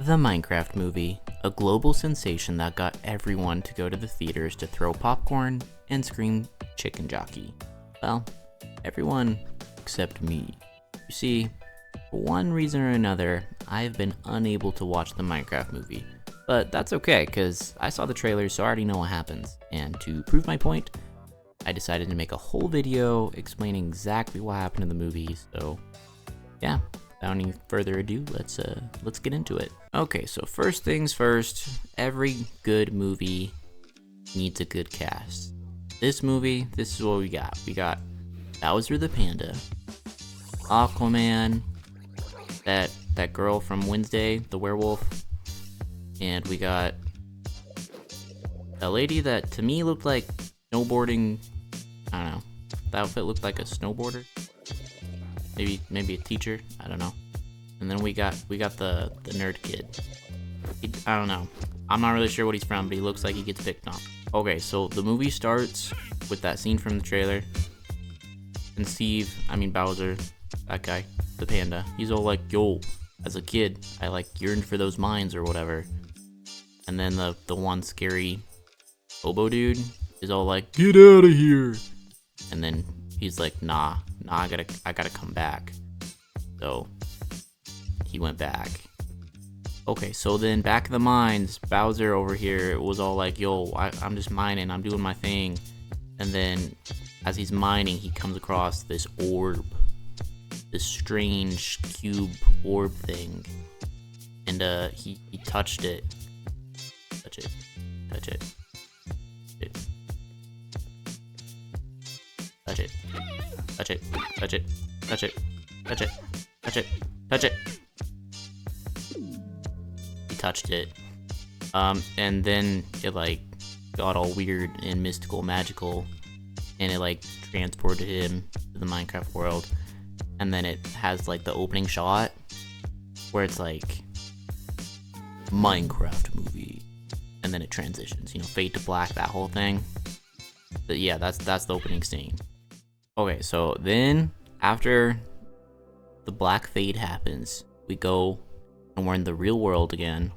The Minecraft movie, a global sensation that got everyone to go to the theaters to throw popcorn and scream chicken jockey. Well, everyone except me. You see, for one reason or another, I've been unable to watch the Minecraft movie. But that's okay, because I saw the trailers, so I already know what happens. And to prove my point, I decided to make a whole video explaining exactly what happened in the movie. So, yeah, without any further ado, let's get into it. Okay, so first things first, every good movie needs a good cast. This movie, this is what we got. We got Bowser the Panda, Aquaman, that girl from Wednesday, the werewolf, and we got a lady that to me looked like snowboarding. I don't know. The outfit looked like a snowboarder. Maybe a teacher. I don't know. And then we got the nerd kid. I don't know. I'm not really sure what he's from, but he looks like he gets picked on. Okay, so the movie starts with that scene from the trailer. And Bowser, that guy, the panda, he's all like, yo, as a kid, I like yearned for those mines or whatever. And then the one scary hobo dude is all like, get out of here. And then he's like, nah, I gotta come back. So he went back. Okay, so then back in the mines, Bowser over here was all like, yo, I'm just mining, I'm doing my thing. And then as he's mining, he comes across this orb, this strange cube orb thing. And he touched it. Touch it. Touch it. Touch it. Touch it. Touch it. Touch it. Touch it. Touch it. Touch it. He touched it. And then it like got all weird and mystical, magical, and it like transported him to the Minecraft world. And then it has like the opening shot where it's like Minecraft movie, and then it transitions, fade to black, that whole thing. But yeah, that's the opening scene. Okay, so then after the black fade happens, we go and we're in the real world again,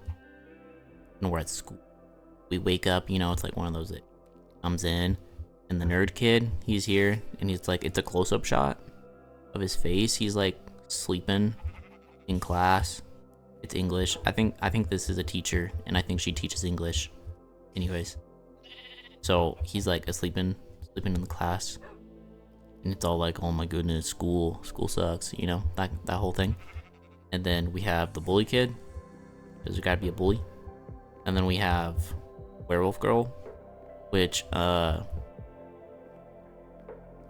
and we're at school. We wake up, it's like one of those that comes in, and the nerd kid, he's here, and he's like, it's a close-up shot of his face. He's like sleeping in class. It's English. I think this is a teacher, and I think she teaches English. Anyways, so he's like sleeping in the class, and it's all like, oh my goodness, school sucks, that whole thing. And then we have the bully kid, because there gotta be a bully. And then we have werewolf girl, which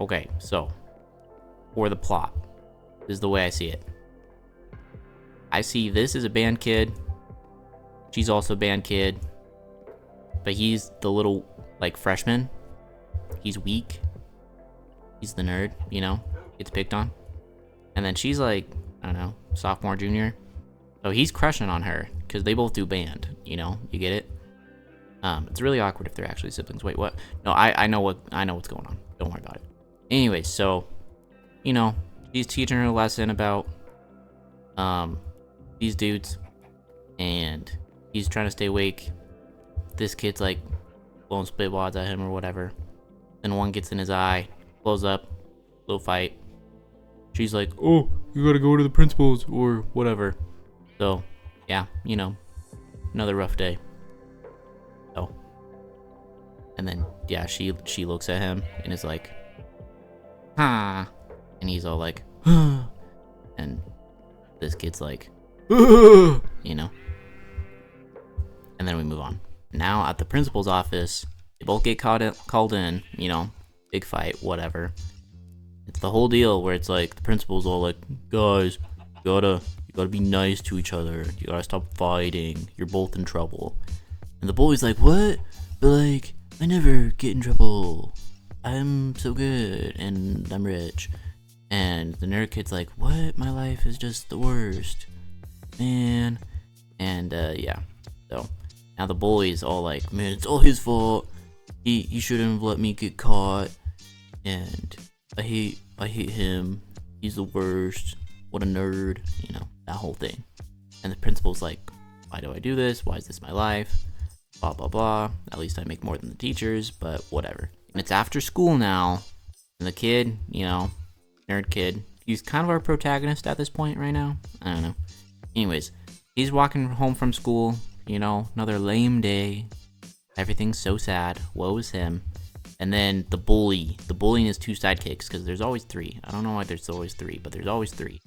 okay, so for the plot, this is the way I see it. I see this as a band kid. She's also a band kid, but he's the little like freshman. He's weak. He's the nerd, gets picked on. And then she's like, I don't know, sophomore, junior. So he's crushing on her because they both do band, you get it? It's really awkward if they're actually siblings. Wait, what? No, I know what's going on. Don't worry about it. Anyways, so, she's teaching her a lesson about these dudes, and he's trying to stay awake. This kid's like blowing spit wads at him or whatever. Then one gets in his eye, blows up, little fight. She's like, oh, you gotta go to the principal's or whatever. So, yeah, another rough day. So, and then, yeah, she looks at him and is like, huh. And he's all like, huh. And this kid's like, and then we move on. Now at the principal's office, they both get called in, big fight, whatever. It's the whole deal where it's like the principal's all like, guys, you gotta be nice to each other. You gotta stop fighting. You're both in trouble. And the bully's like, what? But like, I never get in trouble. I'm so good and I'm rich. And the nerd kid's like, what? My life is just the worst, man. And yeah, so now the bully's all like, man, it's all his fault. He shouldn't have let me get caught. And I hate him. He's the worst. What a nerd. That whole thing. And the principal's like, Why do I do this? Why is this my life? Blah, blah, blah. At least I make more than the teachers, but whatever. And it's after school now. And the kid, you know, nerd kid, he's kind of our protagonist at this point right now. I don't know. Anyways, he's walking home from school, you know, another lame day. Everything's so sad. Woe is him. And then the bully and his two sidekicks, because there's always three. I don't know why there's always three, but there's always three.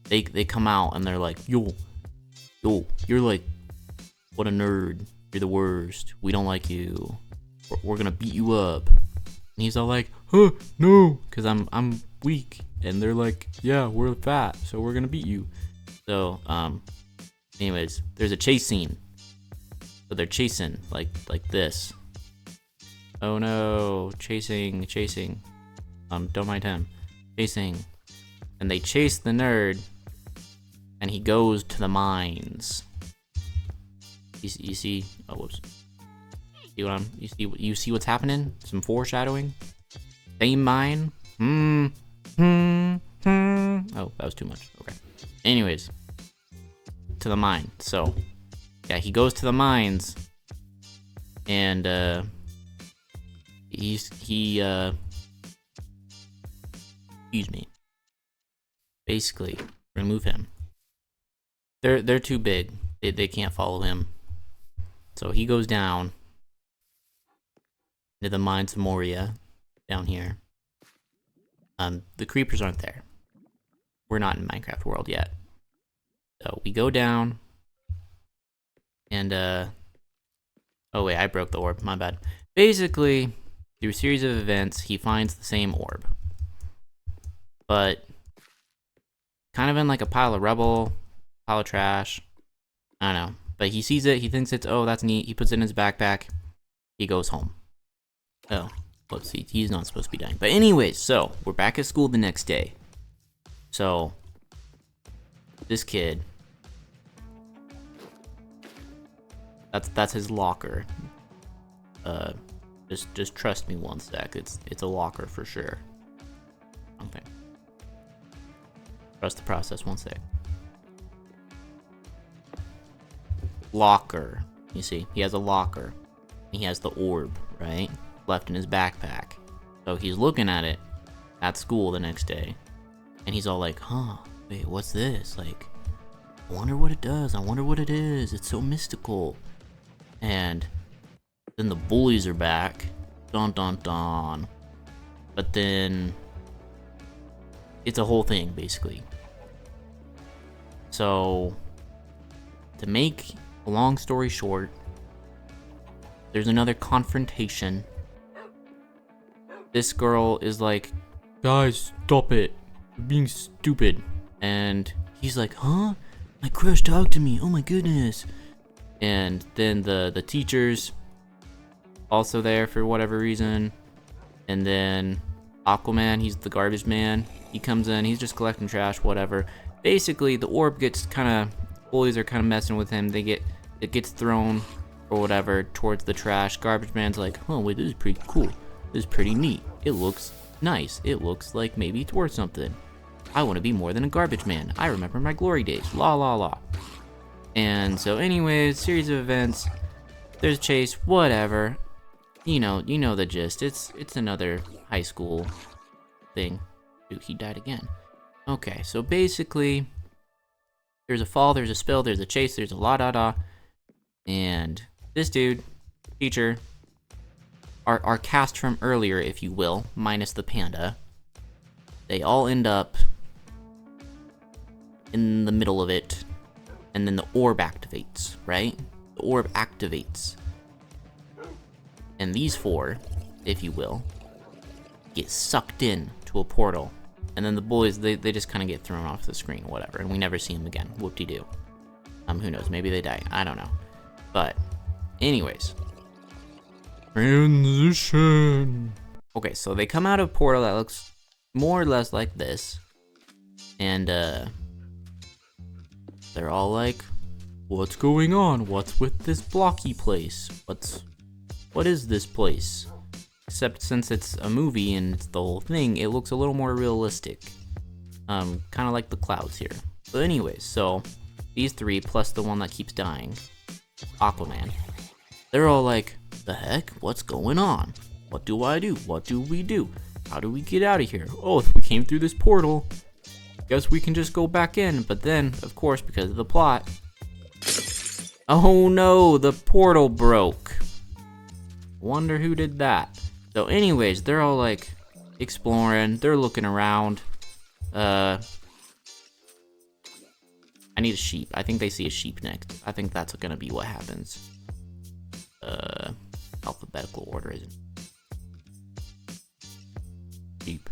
They come out and they're like, yo, you're like, what a nerd. You're the worst. We don't like you. We're gonna beat you up. And he's all like, huh, no, because I'm weak. And they're like, yeah, we're fat, so we're gonna beat you. So, anyways, there's a chase scene. So they're chasing, like this. Oh no, chasing. Don't mind him. Chasing. And they chase the nerd, and he goes to the mines. You see? Oh, whoops. You see what's happening? Some foreshadowing. Same mine. Oh, that was too much. Okay. Anyways, to the mine. So, yeah, he goes to the mines, and excuse me. Basically, remove him. They're too big. They can't follow him. So he goes down into the mines of Moria, down here. The creepers aren't there. We're not in Minecraft world yet. So we go down, and oh wait, I broke the orb. My bad. Basically, through a series of events, he finds the same orb, but kind of in like a pile of rubble, pile of trash. I don't know. But he sees it, he thinks it's, oh, that's neat. He puts it in his backpack. He goes home. Oh, let's see. He's not supposed to be dying. But anyways, so we're back at school the next day. So this kid, that's his locker. Just trust me one sec. It's a locker for sure. Okay. Trust the process one sec. Locker. You see, he has a locker. He has the orb, right? Left in his backpack. So he's looking at it at school the next day. And he's all like, huh, wait, what's this? Like, I wonder what it does. I wonder what it is. It's so mystical. And then the bullies are back. Dun dun dun. But then it's a whole thing, basically. So, to make a long story short, there's another confrontation. This girl is like, guys, stop it. You're being stupid. And he's like, huh? My crush talked to me. Oh my goodness. And then the teacher's also there for whatever reason. And then Aquaman, he's the garbage man. He comes in, he's just collecting trash, whatever. Basically, the orb gets kind of, bullies are kind of messing with him. It gets thrown or whatever towards the trash. Garbage man's like, oh wait, this is pretty cool. This is pretty neat. It looks nice. It looks like maybe it's worth something. I want to be more than a garbage man. I remember my glory days. La la la. And so anyways, series of events. There's a chase, whatever. You know the gist. It's another high school thing. Dude, he died again. Okay, so basically, there's a fall, there's a spill, there's a chase, there's a la-da-da. And this dude, teacher, our cast from earlier, if you will, minus the panda, they all end up in the middle of it, and then the orb activates, right? The orb activates. And these four, if you will, get sucked in to a portal. And then the boys, they just kind of get thrown off the screen, whatever, and we never see them again. Whoop-de-doo. Who knows? Maybe they die. I don't know. But, anyways. Transition. Okay, so they come out of a portal that looks more or less like this. And, they're all like, what's going on? What's with this blocky place? What is this place? Except since it's a movie and it's the whole thing, it looks a little more realistic. Kind of like the clouds here. But anyways, so these three plus the one that keeps dying, Aquaman. They're all like, the heck? What's going on? What do I do? What do we do? How do we get out of here? Oh, we came through this portal. Guess we can just go back in. But then, of course, because of the plot. Oh no, the portal broke. Wonder who did that. So anyways, they're all like exploring. They're looking around. I need a sheep. I think they see a sheep next. I think that's gonna be what happens. Alphabetical order isn't. Sheep.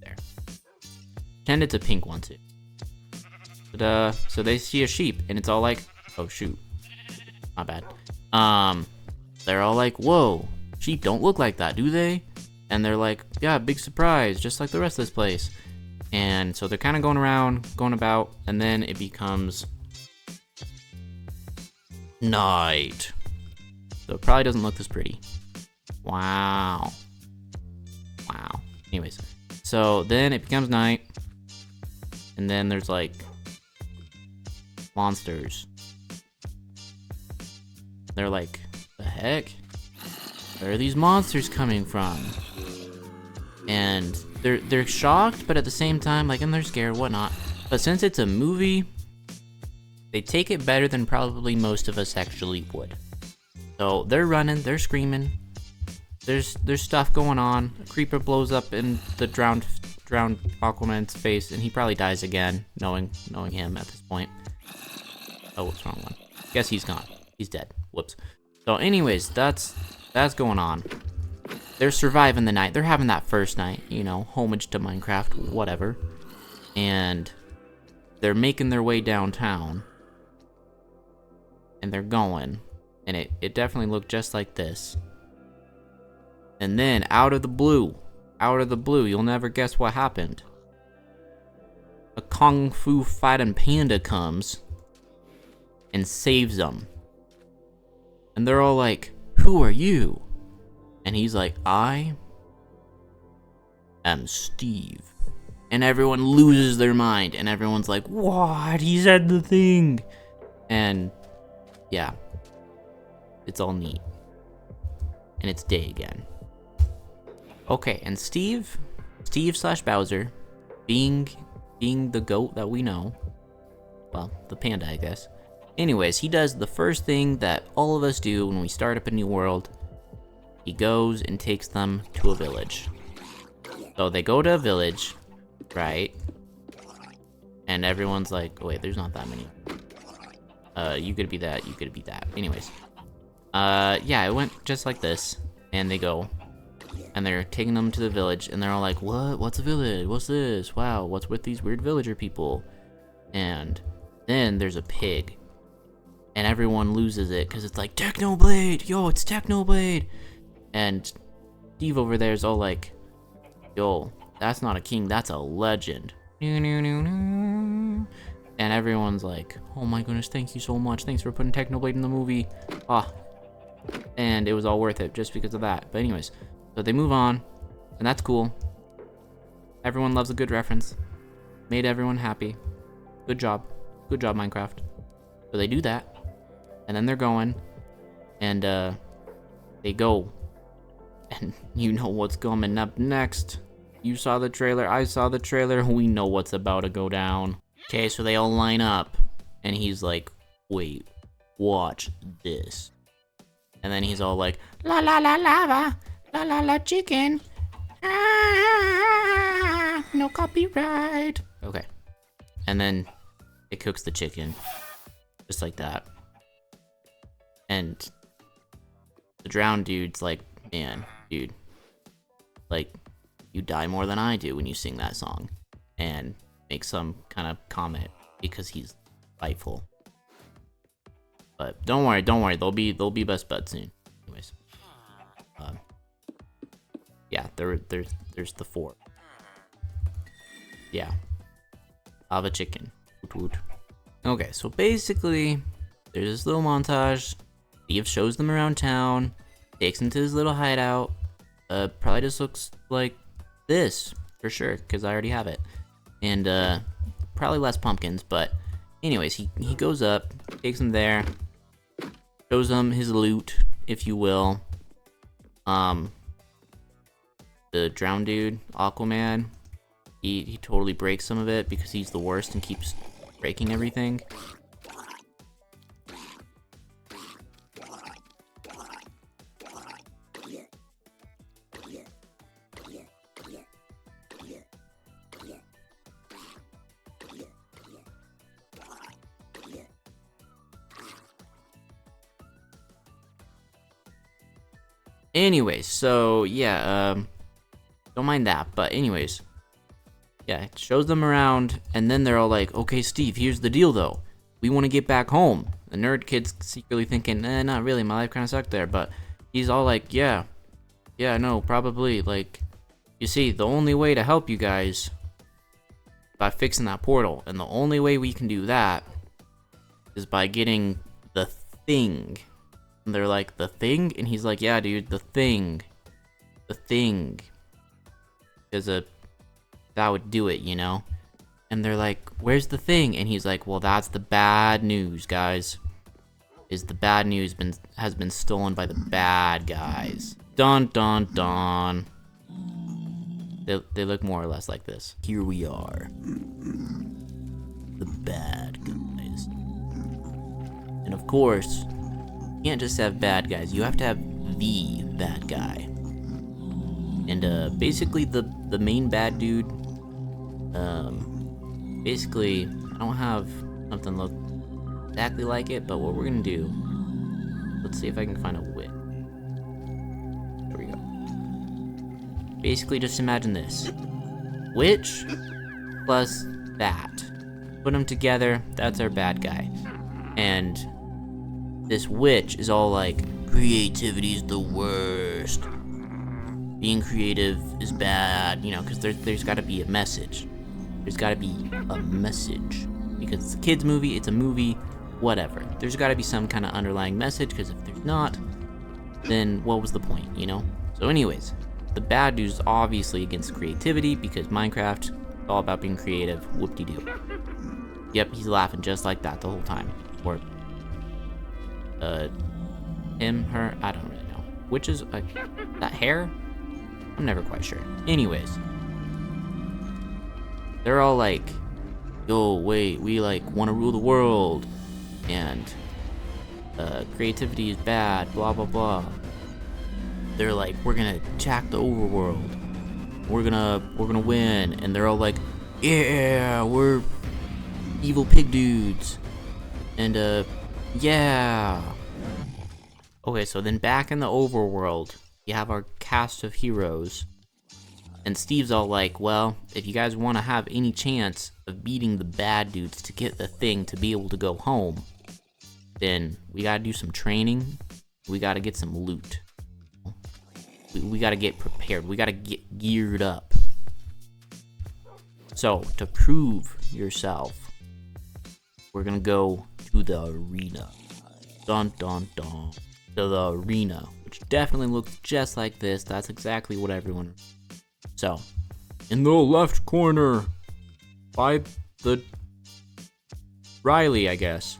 There. Pretend it's a pink one too. But, so they see a sheep and it's all like, oh shoot. My bad. They're all like, whoa, sheep don't look like that, do they? And they're like, yeah, big surprise, just like the rest of this place. And so they're kind of going around, going about, and then it becomes night. So it probably doesn't look this pretty. Wow. Wow. Anyways, so then it becomes night, and then there's like monsters. They're like, the heck? Where are these monsters coming from? And they're shocked, but at the same time, like, and they're scared, whatnot. But since it's a movie, they take it better than probably most of us actually would. So they're running, they're screaming. There's stuff going on. A creeper blows up in the drowned Aquaman's face, and he probably dies again, knowing him at this point. Oh, what's wrong one? Guess he's gone. He's dead. Whoops. So anyways, that's going on. They're surviving the night. They're having that first night, you know, homage to Minecraft, whatever. And they're making their way downtown. And they're going. And it definitely looked just like this. And then, out of the blue, you'll never guess what happened. A kung fu fighting panda comes and saves them. And they're all like, who are you? And he's like, I am Steve. And everyone loses their mind. And everyone's like, what? He said the thing. And yeah, it's all neat. And it's day again. Okay, and Steve / Bowser, being the goat that we know, well, the panda, I guess. Anyways, he does the first thing that all of us do when we start up a new world. He goes and takes them to a village. So they go to a village, right? And everyone's like, wait, there's not that many. You could be that, you could be that. Anyways. Yeah, it went just like this. And they go. And they're taking them to the village, and they're all like, what? What's a village? What's this? Wow, what's with these weird villager people? And then there's a pig. And everyone loses it, because it's like, Technoblade! Yo, it's Technoblade! And Steve over there is all like, yo, that's not a king, that's a legend. And everyone's like, oh my goodness, thank you so much. Thanks for putting Technoblade in the movie. Ah. And it was all worth it just because of that. But anyways, so they move on, and that's cool. Everyone loves a good reference. Made everyone happy. Good job. Good job, Minecraft. So they do that, and then they're going, and they go. And you know what's coming up next. You saw the trailer, I saw the trailer, we know what's about to go down. Okay, so they all line up, and he's like, wait, watch this. And then he's all like, la la la lava, la la la chicken, ah, no copyright. Okay. And then it cooks the chicken, just like that. And the drowned dude's like, man, dude, like, you die more than I do when you sing that song. And make some kind of comment because he's spiteful. But don't worry, they'll be best buds soon. Anyways, yeah, there's the 4. Yeah, lava chicken. Woot woot. Okay, so basically, there's this little montage. Steve shows them around town, takes them to his little hideout. Probably just looks like this for sure, because I already have it. And probably less pumpkins, but anyways, he goes up, takes him there, shows him his loot, if you will. The drowned dude, Aquaman, he totally breaks some of it because he's the worst and keeps breaking everything. Anyways, so yeah, don't mind that, but anyways, yeah, it shows them around, and then they're all like, okay, Steve, here's the deal though. We want to get back home. The nerd kid's secretly thinking, not really, my life kind of sucked there, but he's all like, yeah, no, probably, like, you see, the only way to help you guys is by fixing that portal, and the only way we can do that is by getting the thing. And they're like, the thing? And he's like, yeah, dude, the thing. The thing. Because that would do it, you know? And they're like, where's the thing? And he's like, well, that's the bad news, guys. Is the bad news has been stolen by the bad guys. Dun, dun, dun. They look more or less like this. Here we are. The bad guys. And of course, you can't just have bad guys, you have to have the bad guy. And basically the main bad dude, basically, I don't have something look exactly like it, but what we're gonna do, let's see if I can find a wit. There we go. Basically, just imagine this. Witch plus that. Put them together, that's our bad guy. And this witch is all like, creativity's the worst. Being creative is bad, you know, because there's got to be a message. There's got to be a message. Because it's a kid's movie, it's a movie, whatever. There's got to be some kind of underlying message, because if there's not, then what was the point, you know? So anyways, the bad dude's obviously against creativity, because Minecraft is all about being creative, whoop-de-doo. Yep, he's laughing just like that the whole time. Or him, her, I don't really know. Which is, that hair? I'm never quite sure. Anyways. They're all like, yo, wait, we like want to rule the world. And, creativity is bad, blah, blah, blah. They're like, we're gonna attack the overworld. We're gonna win. And they're all like, yeah, we're evil pig dudes. And, yeah. Okay, so then back in the overworld, you have our cast of heroes. And Steve's all like, well, if you guys want to have any chance of beating the bad dudes to get the thing to be able to go home, then we gotta do some training. We gotta get some loot. We gotta get prepared. We gotta get geared up. So, to prove yourself, we're gonna go to the arena. Dun dun dun. To the arena, which definitely looks just like this. That's exactly what everyone. So, in the left corner, by the Riley, I guess,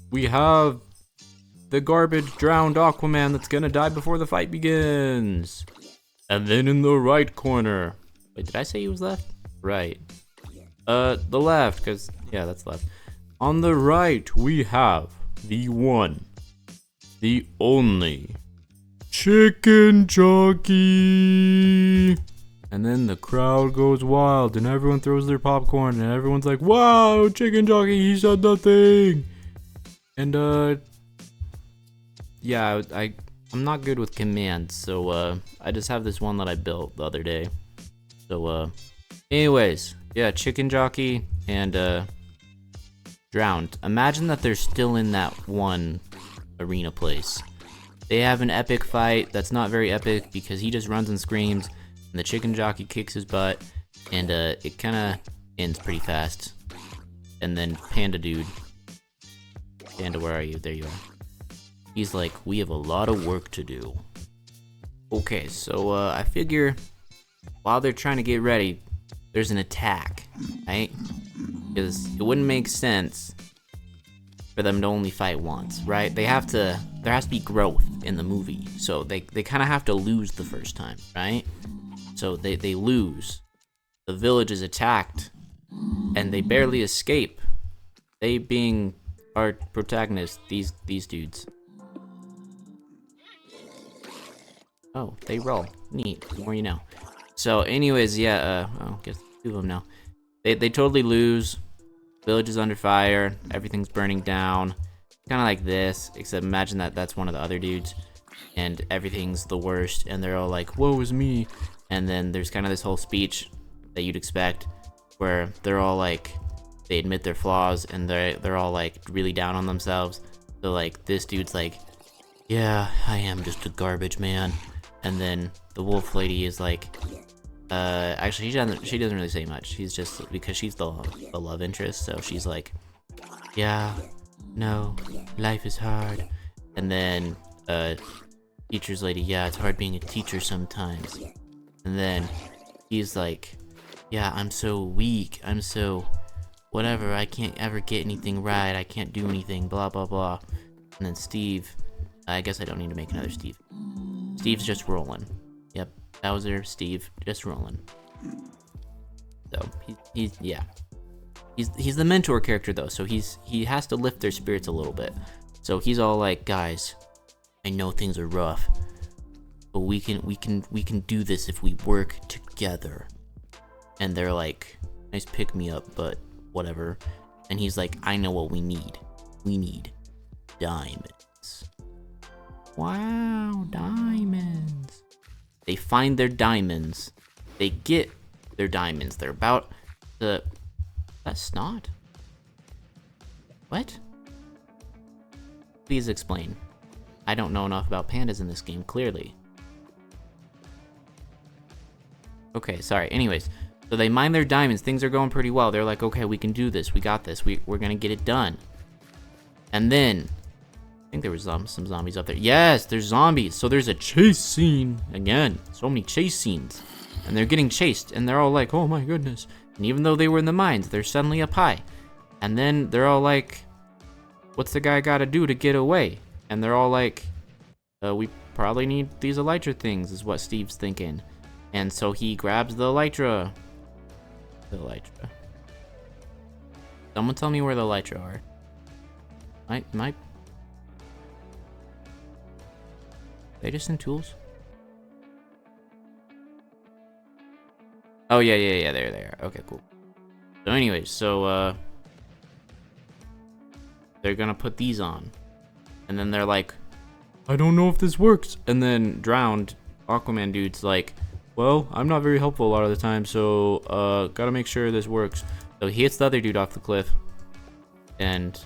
we have the garbage drowned Aquaman that's gonna die before the fight begins. And then in the right corner, wait, did I say he was left? Right. The left, because yeah, that's left. On the right, we have the one, the only Chicken Jockey. And then the crowd goes wild and everyone throws their popcorn and everyone's like, wow, Chicken Jockey, he said nothing. And yeah, I'm not good with commands, so I just have this one that I built the other day. So anyways, yeah, Chicken Jockey and drowned. Imagine that they're still in that one arena place. They have an epic fight that's not very epic because he just runs and screams and the Chicken Jockey kicks his butt and it kind of ends pretty fast. And then Panda Dude, Panda, where are you? There you are. He's like, we have a lot of work to do. Okay, so I figure while they're trying to get ready, there's an attack, right? because it wouldn't make sense for them to only fight once, right? There has to be growth in the movie, so they kind of have to lose the first time, right? So they lose. The village is attacked, and they barely escape. They being our protagonists, these dudes. Oh, they roll. Neat. The more you know. So, anyways, yeah. I guess two of them now. They totally lose. Village is under fire. Everything's burning down. Kind of like this, except imagine that's one of the other dudes, and everything's the worst, and they're all like, "Woe is me," and then there's kind of this whole speech that you'd expect, where they're all like, they admit their flaws, and they're all like really down on themselves. So like this dude's like, "Yeah, I am just a garbage man," and then the wolf lady is like, actually she doesn't really say much. She's just, because she's the love interest, so she's like, "Yeah, no, life is hard." And then teacher's lady, "Yeah, it's hard being a teacher sometimes." And then he's like, "Yeah, I'm so weak, I'm so whatever, I can't ever get anything right, I can't do anything, blah blah blah." And then Steve, I guess I don't need to make another Steve. Steve's just rolling. Yep, Bowser, Steve, just rolling. So he's yeah. He's the mentor character though, so he has to lift their spirits a little bit. So he's all like, "Guys, I know things are rough, but we can do this if we work together." And they're like, "Nice pick me up, but whatever." And he's like, "I know what we need. We need diamonds." Wow, diamonds. They find their diamonds. They get their diamonds. They're about to... That's not... What? Please explain. I don't know enough about pandas in this game, clearly. Okay, sorry. Anyways, so they mine their diamonds. Things are going pretty well. They're like, "Okay, we can do this. We got this. We're gonna get it done." And then... I think there was some zombies up there. Yes, there's zombies. So there's a chase scene. Again, so many chase scenes. And they're getting chased. And they're all like, "Oh my goodness." And even though they were in the mines, they're suddenly up high. And then they're all like, "What's the guy gotta do to get away?" And they're all like, "We probably need these elytra things," is what Steve's thinking. And so he grabs the elytra. The elytra. Someone tell me where the elytra are. Might they just in tools? Oh yeah, there they are. Okay, cool. So anyways, they're gonna put these on. And then they're like, "I don't know if this works." And then Drowned Aquaman dude's like, "Well, I'm not very helpful a lot of the time, so gotta make sure this works." So he hits the other dude off the cliff, and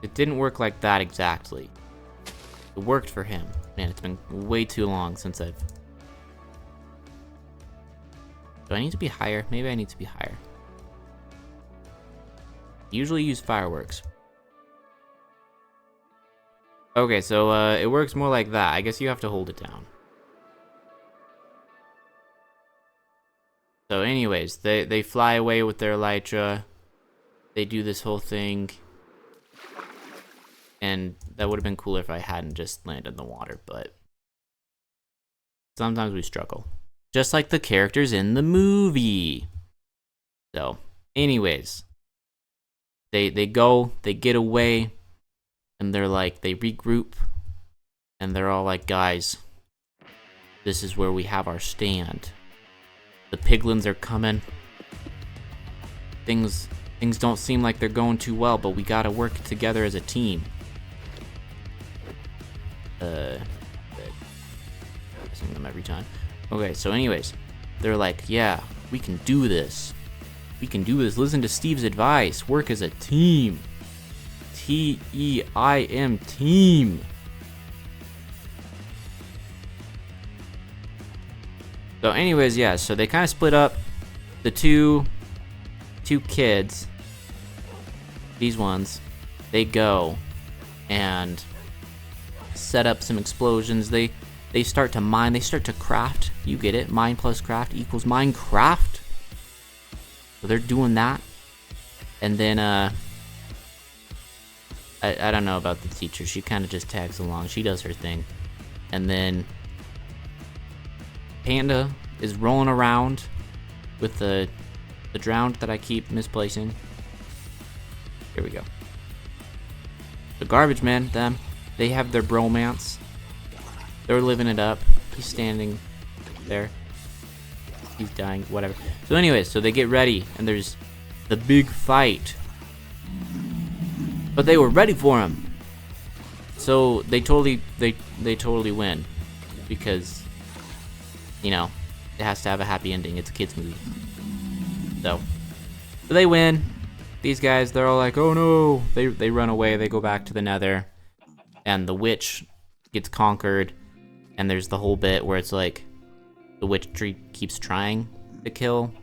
it didn't work like that exactly. It worked for him. Man, it's been way too long since I've... Do I need to be higher? Maybe I need to be higher. Usually use fireworks. Okay, so it works more like that. I guess you have to hold it down. So anyways, they fly away with their elytra. They do this whole thing. And that would have been cooler if I hadn't just landed in the water, but sometimes we struggle. Just like the characters in the movie. So, anyways, they go, they get away, and they're like, they regroup, and they're all like, "Guys, this is where we have our stand. The piglins are coming. Things don't seem like they're going too well, but we gotta work together as a team." I sing them every time. Okay, so anyways, they're like, "Yeah, we can do this. We can do this. Listen to Steve's advice. Work as a team. T-E-I-M, team." So anyways, yeah, so they kind of split up. The two kids, these ones, they go and set up some explosions. They They start to mine. They start to craft. You get it. Mine plus craft equals Minecraft. So they're doing that. And then, I don't know about the teacher. She kind of just tags along. She does her thing. And then Panda is rolling around with the drowned that I keep misplacing. Here we go. The garbage man, they have their bromance. They're living it up. He's standing there. He's dying, whatever. So anyways, so they get ready, and there's the big fight. But they were ready for him. So they totally win. Because, you know, it has to have a happy ending. It's a kid's movie. So they win. These guys, they're all like, oh no. They run away. They go back to the Nether. And the witch gets conquered. And there's the whole bit where it's like the witch tree keeps trying to kill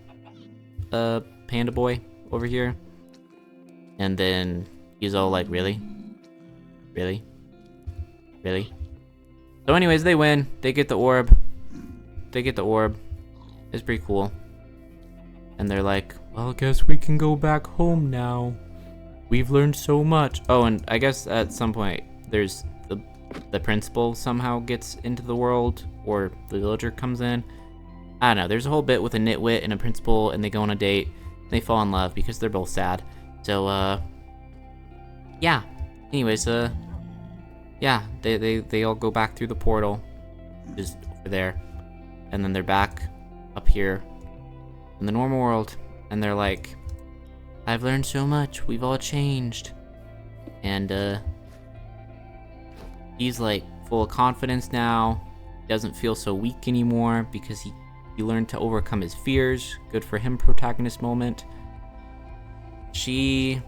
Panda Boy over here. And then he's all like, really? Really? Really? So anyways, they win. They get the orb. It's pretty cool. And they're like, well, I guess we can go back home now. We've learned so much. Oh, and I guess at some point there's the principal somehow gets into the world, or the villager comes in. I don't know. There's a whole bit with a nitwit and a principal, and they go on a date. They fall in love because they're both sad. So, yeah. Anyways, yeah, they all go back through the portal, just over there, and then they're back up here in the normal world, and they're like, I've learned so much. We've all changed, and he's like full of confidence now. He doesn't feel so weak anymore because he learned to overcome his fears. Good for him, protagonist moment. She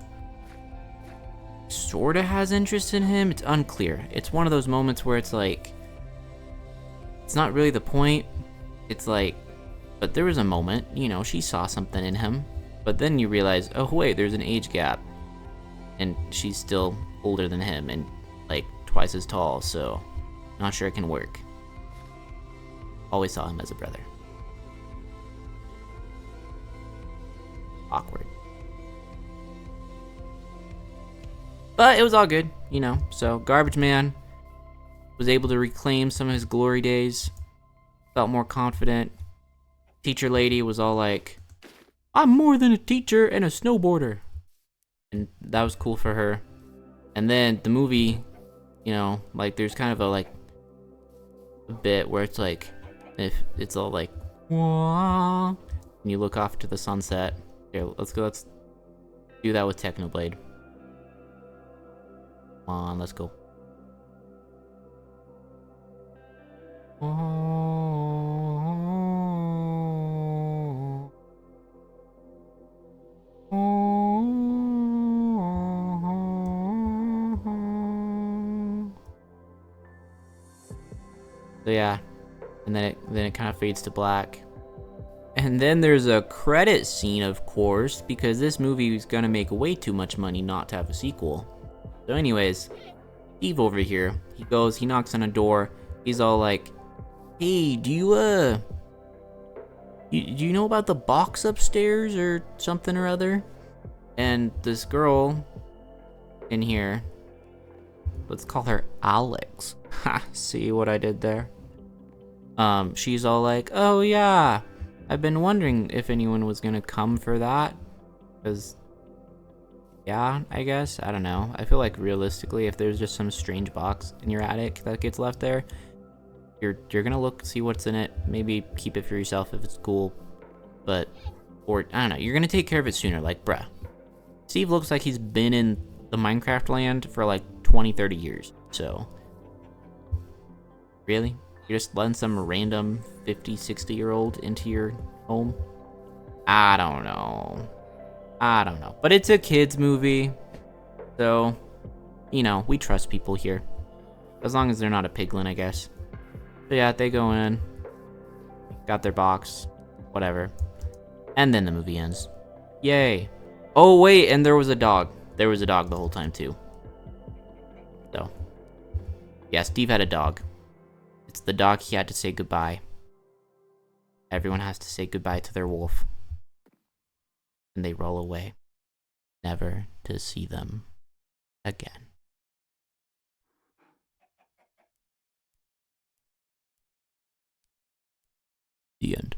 sorta has interest in him. It's unclear. It's one of those moments where it's like, it's not really the point. It's like, but there was a moment, you know, she saw something in him. But then you realize, oh wait, there's an age gap. And she's still older than him and like twice as tall, so not sure it can work. Always saw him as a brother. Awkward. But it was all good, you know. So Garbage Man was able to reclaim some of his glory days. Felt more confident. Teacher lady was all like, I'm more than a teacher and a snowboarder. And that was cool for her. And then the movie, you know, like there's kind of a bit where it's like, if it's all like, wah, and you look off to the sunset. Here, let's do that with Technoblade. Come on, let's go. So yeah, and then it kind of fades to black. And then there's a credit scene, of course, because this movie is gonna make way too much money not to have a sequel. So anyways, Steve over here, he knocks on a door. He's all like, hey, do you know about the box upstairs or something or other? And this girl in here, let's call her Alex. Ha, see what I did there? She's all like, oh yeah, I've been wondering if anyone was gonna come for that. Because, yeah, I guess, I don't know. I feel like realistically, if there's just some strange box in your attic that gets left there, you're gonna see what's in it. Maybe keep it for yourself if it's cool. But, or, I don't know, you're gonna take care of it sooner. Like, bruh, Steve looks like he's been in the Minecraft land for like 20-30 years. So, really? You're just letting some random 50-60-year-old into your home? I don't know. But it's a kid's movie. So, you know, we trust people here. As long as they're not a piglin, I guess. But yeah, they go in. Got their box. Whatever. And then the movie ends. Yay. Oh, wait, and there was a dog. There was a dog the whole time, too. So, yeah, Steve had a dog. It's the dog. He had to say goodbye. Everyone has to say goodbye to their wolf. And they roll away, never to see them again. The end.